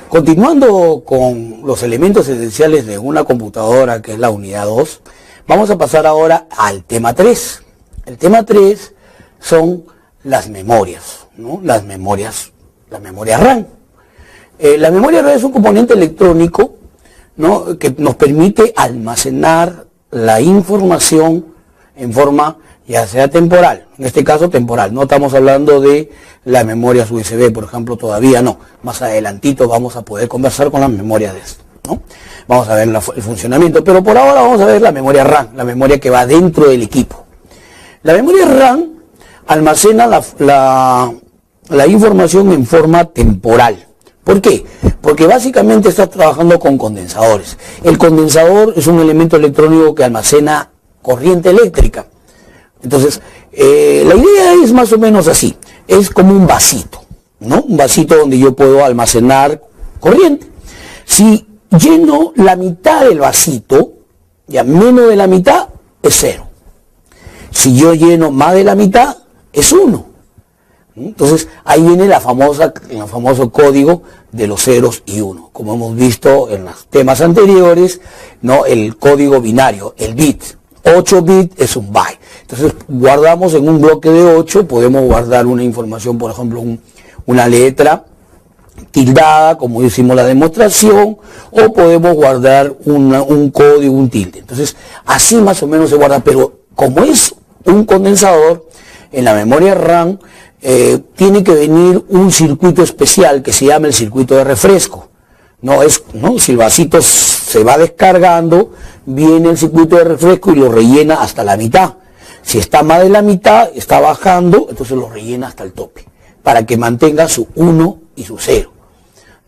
Continuando con los elementos esenciales de una computadora, que es la unidad 2, vamos a pasar ahora al tema 3. El tema 3 son las memorias, ¿no? La memoria RAM. La memoria RAM es un componente electrónico, ¿no?, que nos permite almacenar la información en forma ya sea temporal, en este caso temporal. No estamos hablando de las memorias USB, por ejemplo, todavía no. Más adelantito vamos a poder conversar con las memorias de esto, ¿no? Vamos a ver el funcionamiento, pero por ahora vamos a ver la memoria RAM, la memoria que va dentro del equipo. La memoria RAM almacena la información en forma temporal. ¿Por qué? Porque básicamente está trabajando con condensadores. El condensador es un elemento electrónico que almacena corriente eléctrica. Entonces, la idea es más o menos así. Es como un vasito, ¿no? Un vasito donde yo puedo almacenar corriente. Si lleno la mitad del vasito, ya menos de la mitad es 0. Si yo lleno más de la mitad, es 1. Entonces, ahí viene el famoso código de los ceros y 1. Como hemos visto en los temas anteriores, ¿no? El código binario, el bit. 8 bits es un byte. Entonces, guardamos en un bloque de 8, podemos guardar una información, por ejemplo, una letra tildada, como hicimos la demostración, o podemos guardar un código, un tilde. Entonces, así más o menos se guarda, pero como es un condensador, en la memoria RAM tiene que venir un circuito especial que se llama el circuito de refresco. Si el vasito se va descargando, viene el circuito de refresco y lo rellena hasta la mitad. Si está más de la mitad, está bajando, entonces lo rellena hasta el tope, para que mantenga su 1 y su 0.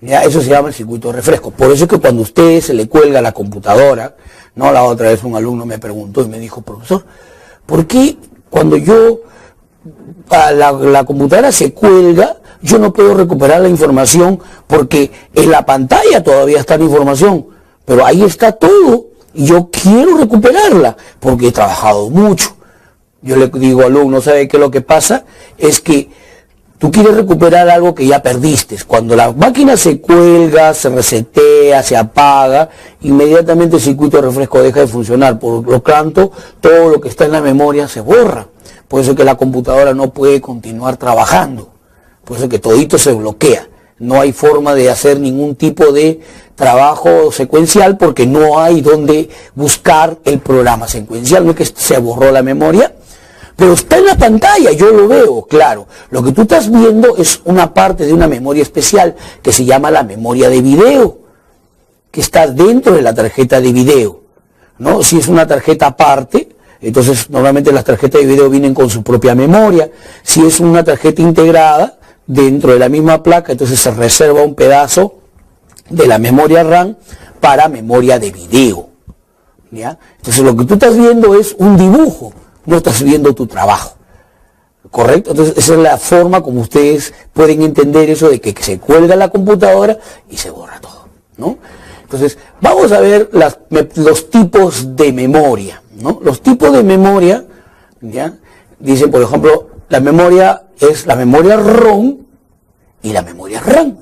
¿Ya? Eso se llama el circuito de refresco. Por eso es que cuando a usted se le cuelga la computadora, ¿no? La otra vez un alumno me preguntó y me dijo: profesor, ¿por qué cuando la computadora se cuelga, yo no puedo recuperar la información? Porque en la pantalla todavía está la información, pero ahí está todo y yo quiero recuperarla porque he trabajado mucho. Yo le digo al alumno: ¿sabe qué? Lo que pasa es que tú quieres recuperar algo que ya perdiste. Cuando la máquina se cuelga, se resetea, se apaga, inmediatamente el circuito de refresco deja de funcionar. Por lo tanto, todo lo que está en la memoria se borra. Por eso es que la computadora no puede continuar trabajando. Por eso es que todito se bloquea. No hay forma de hacer ningún tipo de trabajo secuencial porque no hay donde buscar el programa secuencial. No es que se borró la memoria, pero está en la pantalla, yo lo veo, claro. Lo que tú estás viendo es una parte de una memoria especial que se llama la memoria de video, que está dentro de la tarjeta de video, ¿no? Si es una tarjeta aparte, entonces normalmente las tarjetas de video vienen con su propia memoria. Si es una tarjeta integrada dentro de la misma placa, entonces se reserva un pedazo de la memoria RAM para memoria de video, ¿ya? Entonces lo que tú estás viendo es un dibujo, no estás viendo tu trabajo, ¿correcto? Entonces esa es la forma como ustedes pueden entender eso de que se cuelga la computadora y se borra todo, ¿no? Entonces vamos a ver los tipos de memoria, ¿no? Los tipos de memoria, ¿ya? Dicen, por ejemplo, la memoria es la memoria ROM y la memoria RAM.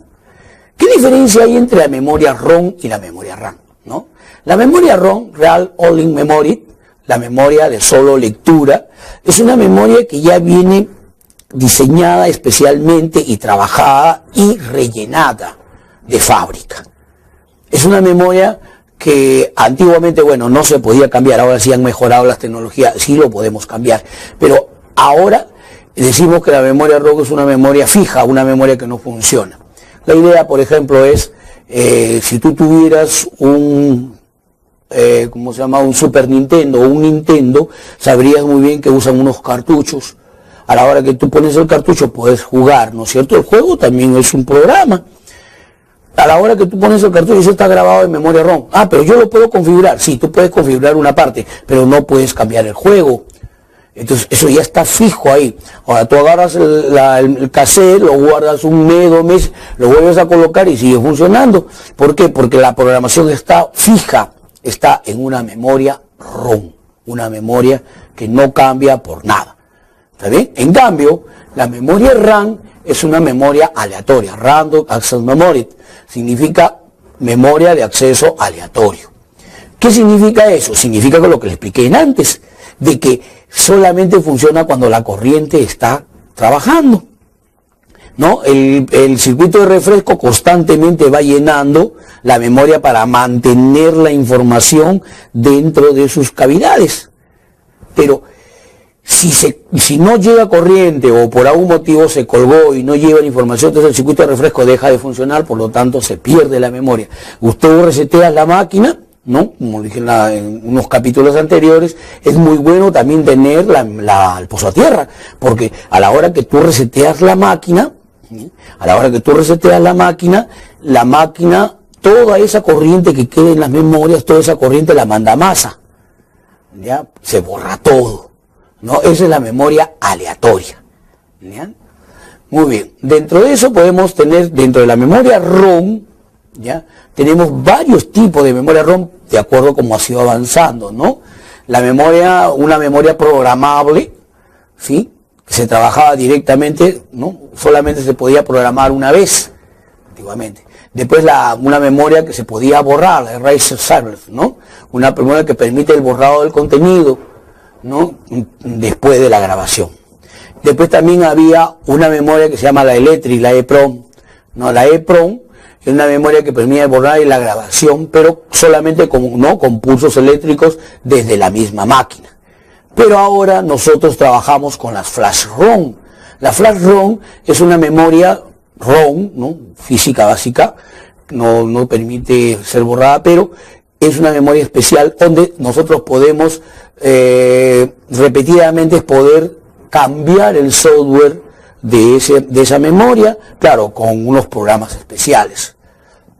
¿Qué diferencia hay entre la memoria ROM y la memoria RAM, ¿no? La memoria ROM, Real Only Memory, la memoria de solo lectura, es una memoria que ya viene diseñada especialmente y trabajada y rellenada de fábrica. Es una memoria que antiguamente, bueno, no se podía cambiar. Ahora sí han mejorado las tecnologías, sí lo podemos cambiar, pero ahora decimos que la memoria ROM es una memoria fija, una memoria que no funciona. La idea, por ejemplo, es si tú tuvieras un Super Nintendo o un Nintendo, sabrías muy bien que usan unos cartuchos. A la hora que tú pones el cartucho puedes jugar, ¿no es cierto? El juego también es un programa. A la hora que tú pones el cartucho, eso está grabado en memoria ROM. Ah, pero yo lo puedo configurar. Sí, tú puedes configurar una parte, pero no puedes cambiar el juego. Entonces eso ya está fijo ahí. Ahora tú agarras el cassette, lo guardas un mes, 2 meses, lo vuelves a colocar y sigue funcionando. ¿Por qué? Porque la programación está fija, está en una memoria ROM, una memoria que no cambia por nada. ¿Está bien? En cambio, la memoria RAM es una memoria aleatoria, Random Access Memory. significa memoria de acceso aleatorio. ¿Qué significa eso? Significa lo que le expliqué antes, de que solamente funciona cuando la corriente está trabajando, ¿no? El circuito de refresco constantemente va llenando la memoria para mantener la información dentro de sus cavidades. Pero si no llega corriente o por algún motivo se colgó y no lleva la información, entonces el circuito de refresco deja de funcionar, por lo tanto se pierde la memoria. Usted resetea la máquina, ¿no? Como dije en unos capítulos anteriores, es muy bueno también tener el pozo a tierra, porque a la hora que tú reseteas la máquina, la máquina, toda esa corriente que queda en las memorias, toda esa corriente la manda a masa, ¿ya? Se borra todo, ¿no? Esa es la memoria aleatoria, ¿ya? Muy bien, dentro de eso podemos tener, dentro de la memoria ROM, ¿ya? Tenemos varios tipos de memoria ROM de acuerdo a cómo ha sido avanzando, ¿no? Una memoria programable, ¿sí? Que se trabajaba directamente, ¿no? Solamente se podía programar una vez, antiguamente. Después una memoria que se podía borrar, la erase servers, ¿no? Una memoria que permite el borrado del contenido, ¿no? Después de la grabación. Después también había una memoria que se llama la Electric, la EEPROM, ¿no? La EEPROM es una memoria que permite borrar la grabación, pero solamente con pulsos eléctricos desde la misma máquina. Pero ahora nosotros trabajamos con las flash ROM. La flash ROM es una memoria ROM, ¿no? Física básica, no permite ser borrada, pero es una memoria especial donde nosotros podemos repetidamente poder cambiar el software de esa memoria, claro, con unos programas especiales,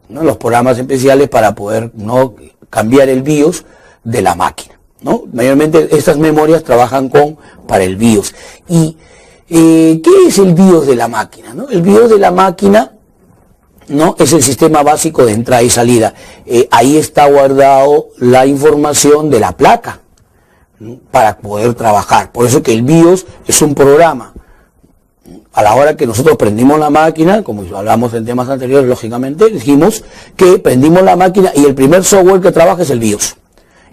¿no? Los programas especiales para poder, ¿no?, cambiar el BIOS de la máquina, ¿no? Mayormente estas memorias trabajan para el BIOS. ¿Y qué es el BIOS de la máquina, ¿no? El BIOS de la máquina, ¿no?, es el sistema básico de entrada y salida. Ahí está guardado la información de la placa, ¿no?, para poder trabajar. Por eso que el BIOS es un programa. A la hora que nosotros prendimos la máquina, como hablamos en temas anteriores, lógicamente, dijimos que prendimos la máquina y el primer software que trabaja es el BIOS.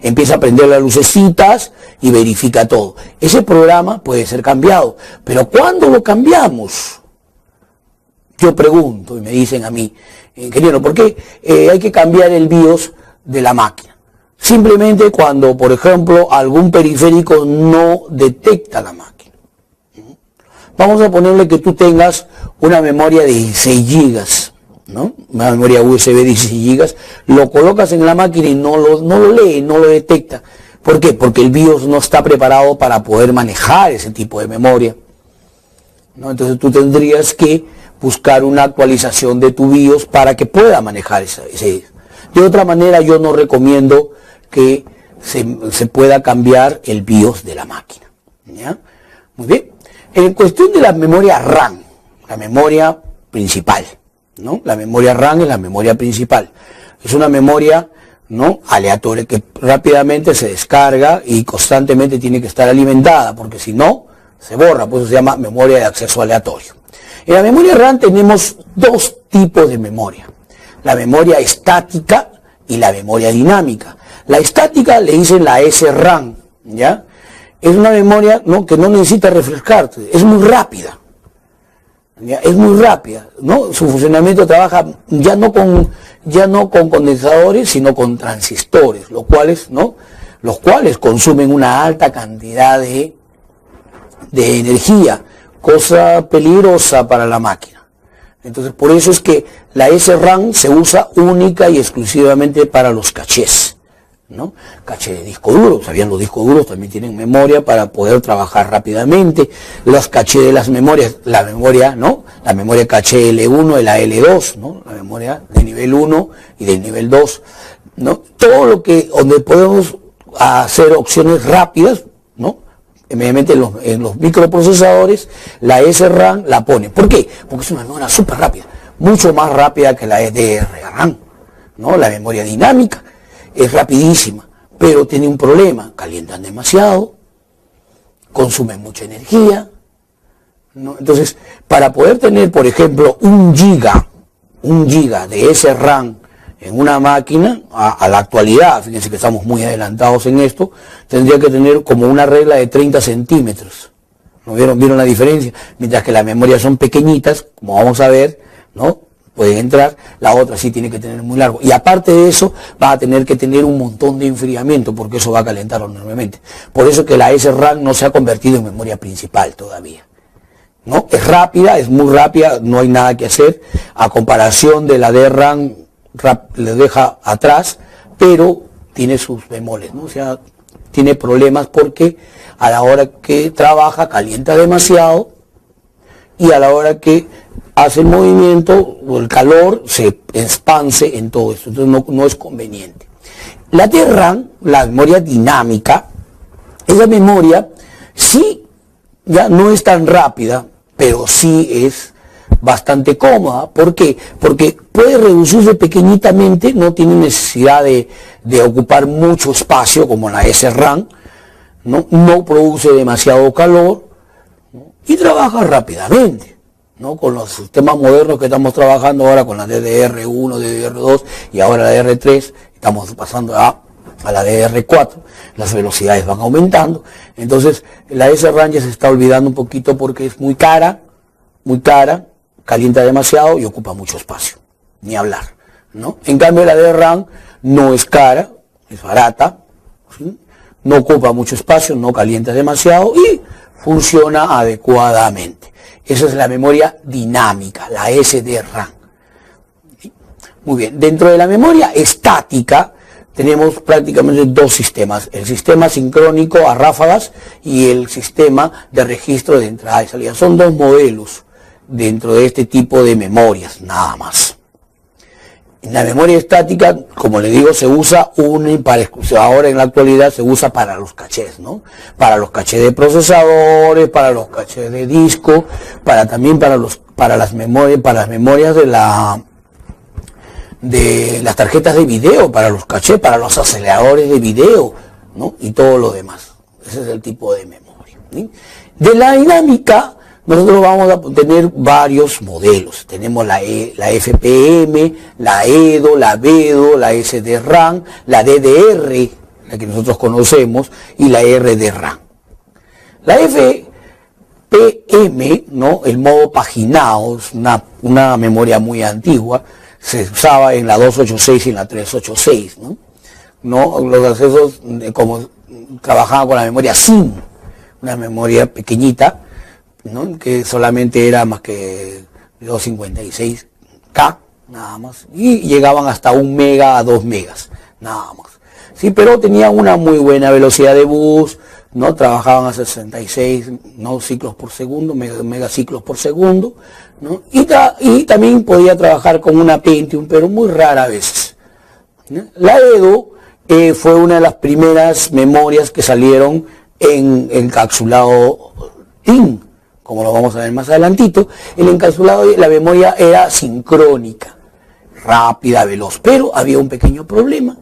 Empieza a prender las lucecitas y verifica todo. Ese programa puede ser cambiado, pero ¿cuándo lo cambiamos? Yo pregunto y me dicen a mí, ingeniero, ¿por qué hay que cambiar el BIOS de la máquina? Simplemente cuando, por ejemplo, algún periférico no detecta la máquina. Vamos a ponerle que tú tengas una memoria de 16 gigas, ¿no? Una memoria USB de 16 gigas, lo colocas en la máquina y no lo lee, no lo detecta. ¿Por qué? Porque el BIOS no está preparado para poder manejar ese tipo de memoria, ¿no? Entonces tú tendrías que buscar una actualización de tu BIOS para que pueda manejar ese. De otra manera, yo no recomiendo que se pueda cambiar el BIOS de la máquina, ¿ya? Muy bien. En cuestión de la memoria RAM, la memoria principal, ¿no? La memoria RAM es la memoria principal. Es una memoria, ¿no?, aleatoria que rápidamente se descarga y constantemente tiene que estar alimentada, porque si no, se borra, por eso se llama memoria de acceso aleatorio. En la memoria RAM tenemos dos tipos de memoria: la memoria estática y la memoria dinámica. La estática le dicen la SRAM, ¿ya? Es una memoria, ¿no?, que no necesita refrescarte, es muy rápida, ¿ya? Es muy rápida, ¿no? Su funcionamiento trabaja ya no con condensadores, sino con transistores, los cuales consumen una alta cantidad de energía, cosa peligrosa para la máquina. Entonces, por eso es que la SRAM se usa única y exclusivamente para los cachés, ¿no? Caché de disco duro, sabían, los discos duros también tienen memoria para poder trabajar rápidamente. Los cachés de las memorias, la memoria, ¿no?, la memoria caché L1 y la L2, ¿no?, la memoria de nivel 1 y del nivel 2, ¿no? Todo lo que, donde podemos hacer opciones rápidas, ¿no? Inmediatamente en los microprocesadores, la SRAM la pone. ¿Por qué? Porque es una memoria súper rápida, mucho más rápida que la DRAM, ¿no? La memoria dinámica es rapidísima, pero tiene un problema: calientan demasiado, consumen mucha energía, ¿no? Entonces, para poder tener, por ejemplo, 1 giga 1 giga de SRAM en una máquina, a la actualidad, fíjense que estamos muy adelantados en esto, tendría que tener como una regla de 30 centímetros. ¿No vieron la diferencia? Mientras que las memorias son pequeñitas, como vamos a ver, ¿no? Puede entrar, la otra sí tiene que tener muy largo. Y aparte de eso, va a tener que tener un montón de enfriamiento, porque eso va a calentar enormemente. Por eso que la SRAM no se ha convertido en memoria principal todavía, ¿no? Es rápida, es muy rápida, no hay nada que hacer, a comparación de la DRAM, le deja atrás, pero tiene sus bemoles, ¿no? O sea, tiene problemas porque a la hora que trabaja calienta demasiado y a la hora que hace el movimiento o el calor se expanse en todo esto, entonces no es conveniente. La DRAM, la memoria dinámica, esa memoria sí ya no es tan rápida, pero sí es bastante cómoda. ¿Por qué? Porque puede reducirse pequeñitamente, no tiene necesidad de ocupar mucho espacio como la SRAM, no produce demasiado calor, ¿no? Y trabaja rápidamente, ¿no? Con los sistemas modernos que estamos trabajando ahora, con la DDR1, DDR2 y ahora la DDR3, estamos pasando a la DDR4, las velocidades van aumentando, entonces la SRAM ya se está olvidando un poquito porque es muy cara, calienta demasiado y ocupa mucho espacio, ni hablar, ¿no? En cambio la DRAM no es cara, es barata, ¿sí? No ocupa mucho espacio, no calienta demasiado y funciona adecuadamente. Esa es la memoria dinámica, la SDRAM. ¿Sí? Muy bien, dentro de la memoria estática tenemos prácticamente 2 sistemas, el sistema sincrónico a ráfagas y el sistema de registro de entrada y salida. Son 2 modelos dentro de este tipo de memorias, nada más. En la memoria estática, como le digo, se usa ahora en la actualidad se usa para los cachés, ¿no? Para los cachés de procesadores, para los cachés de disco, también para las memorias de las tarjetas de video, para los cachés, para los aceleradores de video, ¿no? Y todo lo demás. Ese es el tipo de memoria, ¿sí? De la dinámica, nosotros vamos a tener varios modelos. Tenemos la FPM, la EDO, la BEDO, la SDRAM, la DDR, la que nosotros conocemos, y la RDRAM. La FPM, ¿no? El modo paginado, es una memoria muy antigua, se usaba en la 286 y en la 386, ¿no? Los accesos, como trabajaban con la memoria SIM, una memoria pequeñita, ¿no? Que solamente era más que 256K, nada más, y llegaban hasta 1 mega a 2 megas, nada más. Sí, pero tenían una muy buena velocidad de bus, ¿no? Trabajaban a 66, ¿no? ciclos por segundo, megaciclos por segundo, ¿no? Y también podía trabajar con una Pentium, pero muy rara veces, ¿no? La EDO fue una de las primeras memorias que salieron en encapsulado TIM, como lo vamos a ver más adelantito. El encapsulado, la memoria era sincrónica, rápida, veloz, pero había un pequeño problema,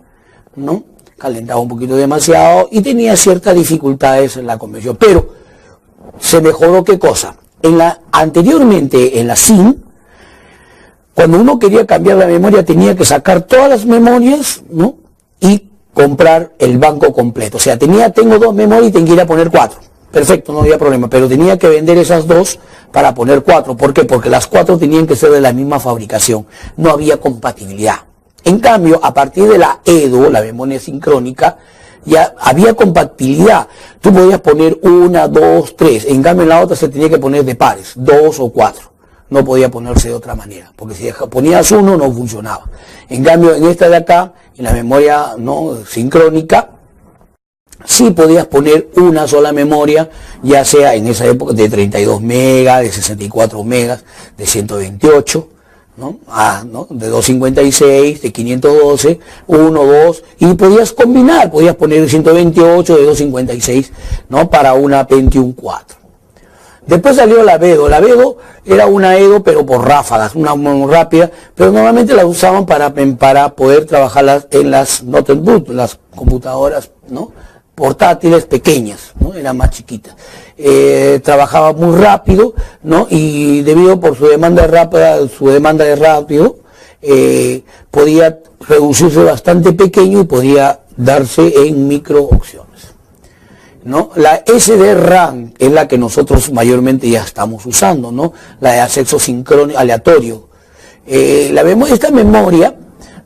¿no? Calentaba un poquito demasiado y tenía ciertas dificultades en la conversión, pero se mejoró. ¿Qué cosa? Anteriormente en la SIM, cuando uno quería cambiar la memoria tenía que sacar todas las memorias, ¿no? Y comprar el banco completo. O sea, tengo 2 memorias y tengo que ir a poner 4. Perfecto, no había problema, pero tenía que vender esas 2 para poner 4. ¿Por qué? Porque las 4 tenían que ser de la misma fabricación. No había compatibilidad. En cambio, a partir de la EDO, la memoria sincrónica, ya había compatibilidad. Tú podías poner 1, 2, 3. En cambio, en la otra se tenía que poner de pares, 2 o 4. No podía ponerse de otra manera, porque si ponías 1 no funcionaba. En cambio, en esta de acá, en la memoria no sincrónica, sí podías poner una sola memoria, ya sea en esa época de 32 megas, de 64 megas, de 128, ¿no? De 256, de 512, 1, 2, y podías combinar, podías poner 128 de 256, ¿no? Para una Pentium 4. Después salió la BEDO. La BEDO era una EDO pero por ráfagas, una muy rápida, pero normalmente la usaban para poder trabajar en las notebook, las computadoras, ¿no? Portátiles pequeñas, ¿no? Eran más chiquitas. Trabajaba muy rápido, ¿no? Y debido por su demanda rápida, de rápido, podía reducirse bastante pequeño y podía darse en microopciones, ¿no? La SDRAM es la que nosotros mayormente ya estamos usando, ¿no? La de acceso sincrónico aleatorio. Esta memoria,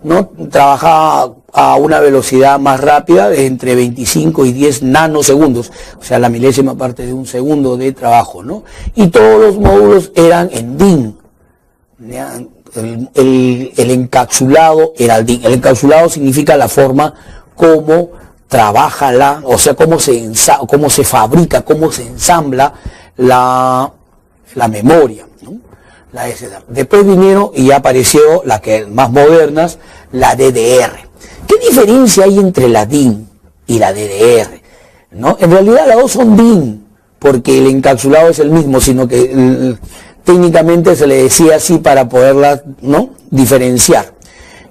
¿no?, trabaja a una velocidad más rápida de entre 25 y 10 nanosegundos, o sea, la milésima parte de un segundo de trabajo, ¿no? Y todos los módulos eran en DIN. El encapsulado era el DIN. El encapsulado significa la forma como trabaja o sea, cómo se fabrica, cómo se ensambla la memoria, ¿no? La SDR. Después vinieron y ya apareció las que más modernas, la DDR. ¿Qué diferencia hay entre la DIN y la DDR? ¿No? En realidad las dos son DIN, porque el encapsulado es el mismo, sino que técnicamente se le decía así para poderlas, ¿no?, diferenciar.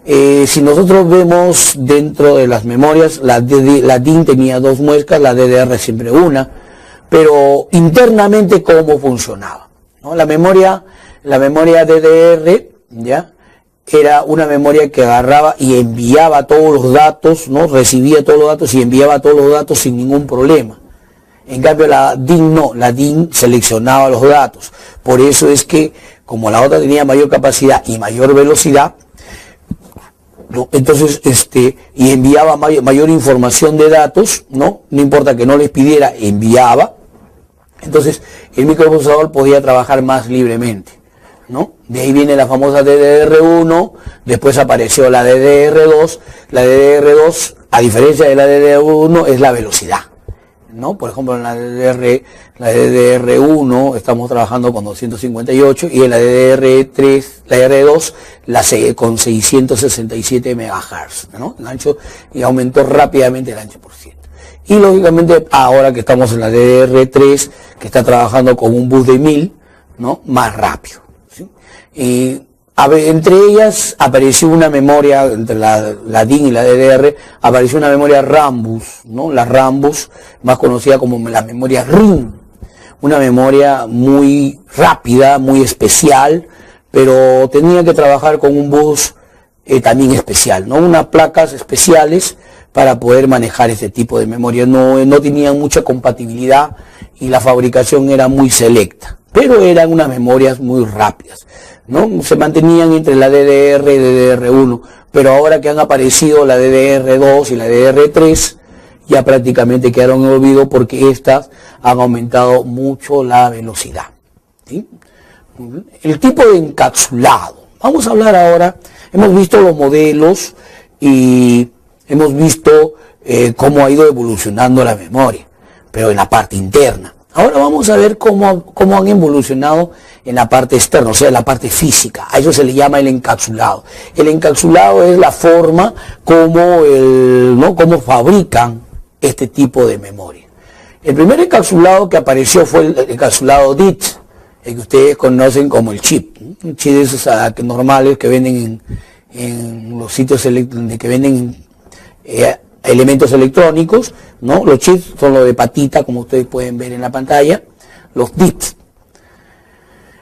Si nosotros vemos dentro de las memorias, la DIN tenía dos muescas, la DDR siempre una, pero internamente cómo funcionaba, ¿no? La memoria DDR, ¿ya?, era una memoria que agarraba y enviaba todos los datos, ¿no?, recibía todos los datos y enviaba todos los datos sin ningún problema. En cambio la DIN no, la DIN seleccionaba los datos. Por eso es que, como la otra tenía mayor capacidad y mayor velocidad, ¿no?, entonces y enviaba mayor información de datos, no importa que no les pidiera, enviaba. Entonces el microprocesador podía trabajar más libremente, ¿no? De ahí viene la famosa DDR1, después apareció la DDR2. La DDR2, a diferencia de la DDR1, es la velocidad, ¿no? Por ejemplo, en la DDR1 estamos trabajando con 258 y en la DDR3, la DDR2, con 667 MHz, ¿no? El ancho, y aumentó rápidamente el ancho por ciento. Y lógicamente ahora que estamos en la DDR3, que está trabajando con un bus de 1000, ¿no?, más rápido, ¿sí? Y entre ellas apareció una memoria, entre la DIN y la DDR, apareció una memoria Rambus, ¿no? La Rambus, más conocida como la memoria RIM, una memoria muy rápida, muy especial, pero tenía que trabajar con un bus también especial, ¿no? Unas placas especiales para poder manejar este tipo de memoria. No tenían mucha compatibilidad y la fabricación era muy selecta, pero eran unas memorias muy rápidas, ¿no? Se mantenían entre la DDR y DDR1, pero ahora que han aparecido la DDR2 y la DDR3, ya prácticamente quedaron en olvido porque estas han aumentado mucho la velocidad, ¿sí? El tipo de encapsulado. Vamos a hablar ahora, hemos visto los modelos y hemos visto cómo ha ido evolucionando la memoria, pero en la parte interna. Ahora vamos a ver cómo han evolucionado en la parte externa, o sea, en la parte física. A eso se le llama el encapsulado. El encapsulado es la forma cómo fabrican este tipo de memoria. El primer encapsulado que apareció fue el encapsulado DIT, el que ustedes conocen como el chip. Un chip de esos normales que venden en los sitios que venden elementos electrónicos, ¿no? Los chips son los de patita, como ustedes pueden ver en la pantalla, los DIT,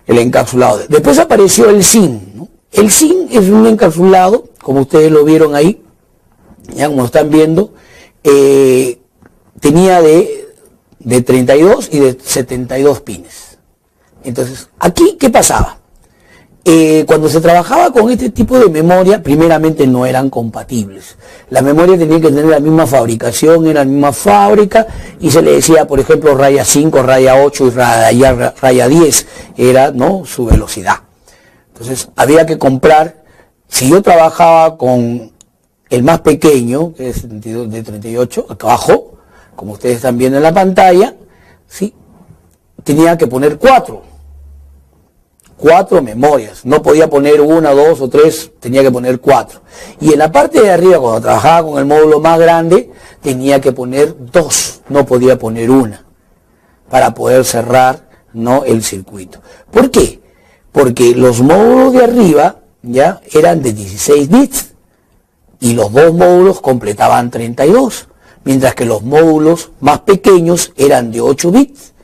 el encapsulado. Después apareció el SIM, ¿no? El SIM es un encapsulado, como ustedes lo vieron ahí, ya como están viendo, tenía de 32 y de 72 pines. Entonces, aquí, ¿qué pasaba? Cuando se trabajaba con este tipo de memoria, primeramente no eran compatibles. La memoria tenía que tener la misma fabricación, era la misma fábrica, y se le decía, por ejemplo, raya 5, raya 8 y raya 10, era, ¿no?, su velocidad. Entonces, había que comprar. Si yo trabajaba con el más pequeño, que es de 38, acá abajo, como ustedes están viendo en la pantalla, ¿sí?, tenía que poner 4 memorias, no podía poner 1, 2 o 3, tenía que poner 4. Y en la parte de arriba, cuando trabajaba con el módulo más grande, tenía que poner 2, no podía poner 1, para poder cerrar, ¿no?, el circuito. ¿Por qué? Porque los módulos de arriba ya eran de 16 bits y los dos módulos completaban 32, mientras que los módulos más pequeños eran de 8 bits.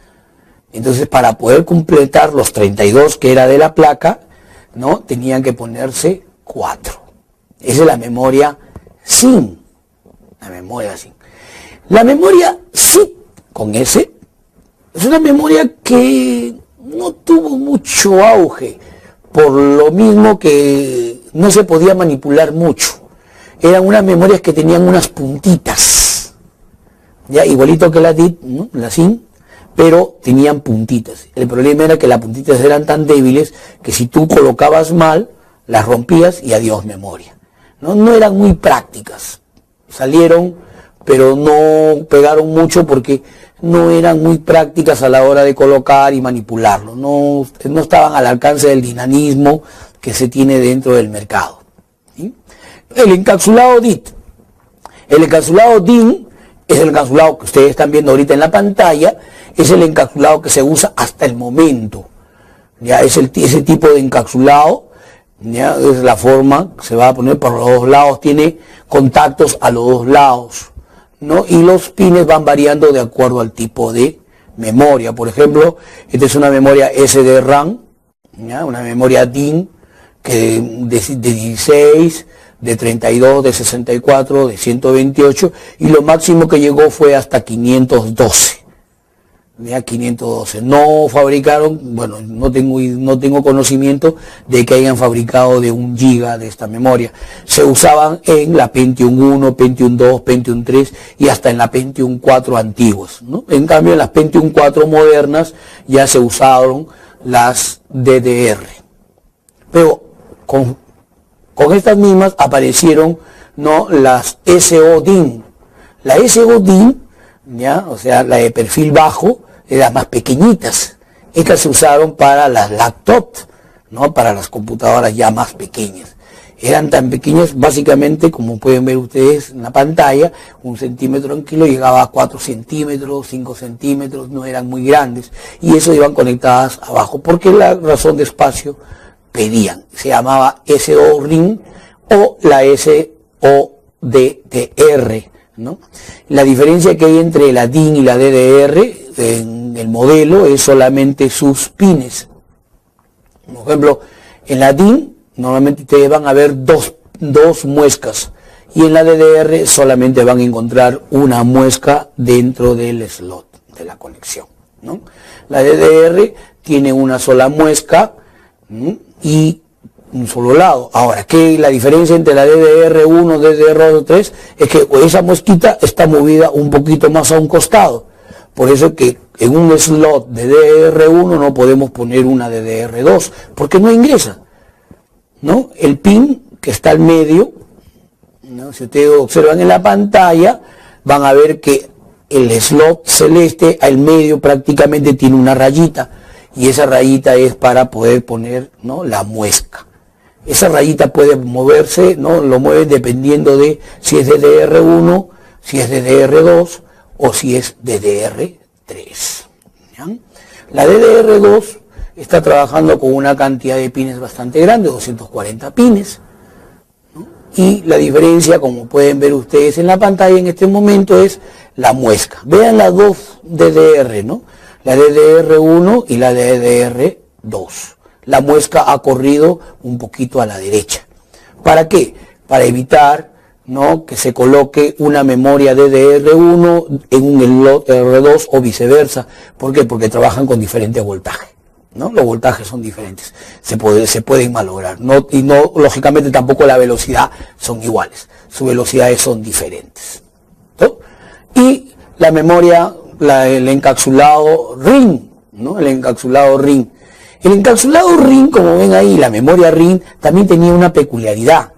Entonces, para poder completar los 32 que era de la placa, ¿no?, tenían que ponerse 4. Esa es la memoria SIM. La memoria SIM. La memoria SIP con S es una memoria que no tuvo mucho auge, por lo mismo que no se podía manipular mucho. Eran unas memorias que tenían unas puntitas, ya igualito que la DIT, ¿no? La SIM, pero tenían puntitas. El problema era que las puntitas eran tan débiles que si tú colocabas mal, las rompías y adiós memoria. No eran muy prácticas. Salieron, pero no pegaron mucho porque no eran muy prácticas a la hora de colocar y manipularlo. No estaban al alcance del dinamismo que se tiene dentro del mercado. ¿Sí? El encapsulado DIT. El encapsulado DIN es el encapsulado que ustedes están viendo ahorita en la pantalla, es el encapsulado que se usa hasta el momento. Ya es ese tipo de encapsulado, ya es la forma que se va a poner por los dos lados, tiene contactos a los dos lados, ¿no? Y los pines van variando de acuerdo al tipo de memoria. Por ejemplo, esta es una memoria SDRAM, ¿ya? Una memoria DIN que de 16, de 32, de 64, de 128, y lo máximo que llegó fue hasta 512. Ya 512. No fabricaron, bueno, no tengo conocimiento de que hayan fabricado de 1 giga de esta memoria. Se usaban en la Pentium 1, Pentium 2, Pentium 3 y hasta en la Pentium 4 antiguas, ¿no? En cambio, en las Pentium 4 modernas ya se usaron las DDR. Pero con estas mismas aparecieron, ¿no?, las SO-DIN. La SO-DIN, ¿ya?, o sea, la de perfil bajo, eran más pequeñitas. Estas se usaron para las laptops, ¿no?, para las computadoras ya más pequeñas. Eran tan pequeñas, básicamente, como pueden ver ustedes en la pantalla, 1 centímetro en kilo llegaba a 4 centímetros, 5 centímetros, no eran muy grandes. Y eso iban conectadas abajo, porque la razón de espacio pedían. Se llamaba SO-RIN o la SO-DDR, ¿no? La diferencia que hay entre la DIN y la DDR en el modelo es solamente sus pines. Por ejemplo, en la DIN normalmente ustedes van a ver dos muescas y en la DDR solamente van a encontrar una muesca dentro del slot de la conexión, ¿no? La DDR tiene una sola muesca, ¿no?, y un solo lado. Ahora, ¿qué la diferencia entre la DDR1 y DDR3? Es que esa mosquita está movida un poquito más a un costado. Por eso que en un slot de DDR1 no podemos poner una DDR2, porque no ingresa, ¿no? El pin que está al medio, ¿no?, si ustedes observan en la pantalla, van a ver que el slot celeste al medio prácticamente tiene una rayita, y esa rayita es para poder poner, ¿no?, la muesca. Esa rayita puede moverse, ¿no?, lo mueve dependiendo de si es DDR1, si es DDR2 o si es DDR3. ¿Ya? La DDR2 está trabajando con una cantidad de pines bastante grande, 240 pines, ¿no? Y la diferencia, como pueden ver ustedes en la pantalla en este momento, es la muesca. Vean las dos DDR, ¿no?, la DDR1 y la DDR2. La muesca ha corrido un poquito a la derecha. ¿Para qué? Para evitar, ¿no?, que se coloque una memoria DDR1 en un slot R2 o viceversa. ¿Por qué? Porque trabajan con diferentes voltajes, ¿no? Los voltajes son diferentes. Se pueden malograr. Y lógicamente tampoco la velocidad son iguales. Sus velocidades son diferentes, ¿no? Y la memoria, el encapsulado RIN, ¿no? El encapsulado RIN. El encapsulado RIN, como ven ahí, la memoria RIN también tenía una peculiaridad,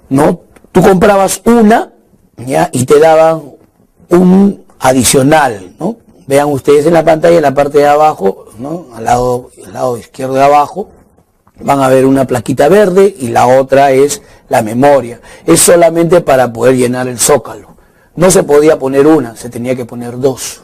¿no? Tú comprabas una, ¿ya?, y te daban un adicional, ¿no? Vean ustedes en la pantalla, en la parte de abajo, ¿no?, al lado izquierdo de abajo, van a ver una plaquita verde y la otra es la memoria. Es solamente para poder llenar el zócalo. No se podía poner una, se tenía que poner dos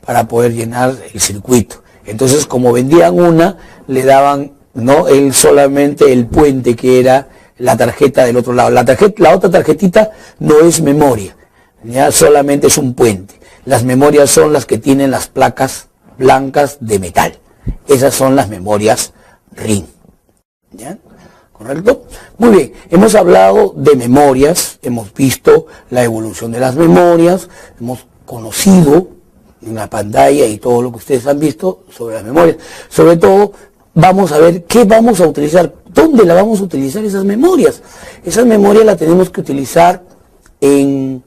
para poder llenar el circuito. Entonces, como vendían una, le daban, ¿no?, solamente el puente, que era la tarjeta del otro lado. La otra tarjetita no es memoria, ya solamente es un puente. Las memorias son las que tienen las placas blancas de metal. Esas son las memorias RIN, ¿ya? ¿correcto? Muy bien, hemos hablado de memorias, hemos visto la evolución de las memorias, hemos conocido en la pantalla y todo lo que ustedes han visto sobre las memorias. Sobre todo, vamos a ver qué vamos a utilizar, dónde la vamos a utilizar esas memorias. Esas memorias las tenemos que utilizar en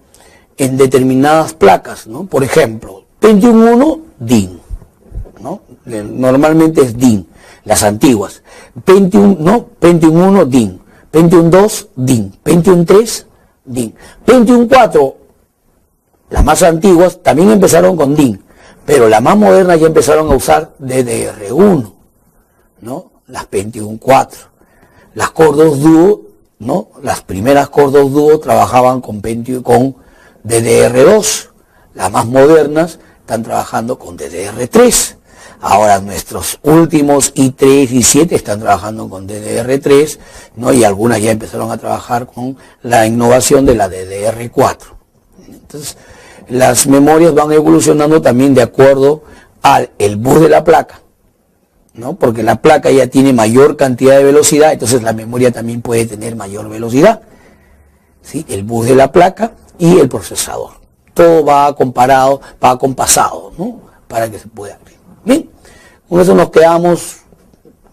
determinadas placas, ¿no? Por ejemplo, Pentium 1, DIN, ¿no? Normalmente es DIN, las antiguas. Pentium 1, DIN. Pentium 2, DIN. Pentium 3, DIN. Pentium 4, las más antiguas, también empezaron con DIN, pero las más modernas ya empezaron a usar DDR1, ¿no? Las Pentium 4. Las Core 2 Duo, ¿no? Las primeras Core 2 Duo trabajaban con DDR2. Las más modernas están trabajando con DDR3. Ahora nuestros últimos i3 y i7 están trabajando con DDR3, ¿no? Y algunas ya empezaron a trabajar con la innovación de la DDR4. Entonces, las memorias van evolucionando también de acuerdo al bus de la placa, ¿no? Porque la placa ya tiene mayor cantidad de velocidad, entonces la memoria también puede tener mayor velocidad, ¿sí? El bus de la placa y el procesador. Todo va comparado, va compasado, ¿no? Para que se pueda abrir. Bien, con eso nos quedamos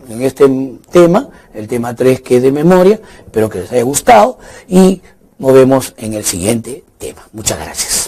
en este tema, el tema 3 que es de memoria. Espero que les haya gustado y nos vemos en el siguiente tema. Muchas gracias.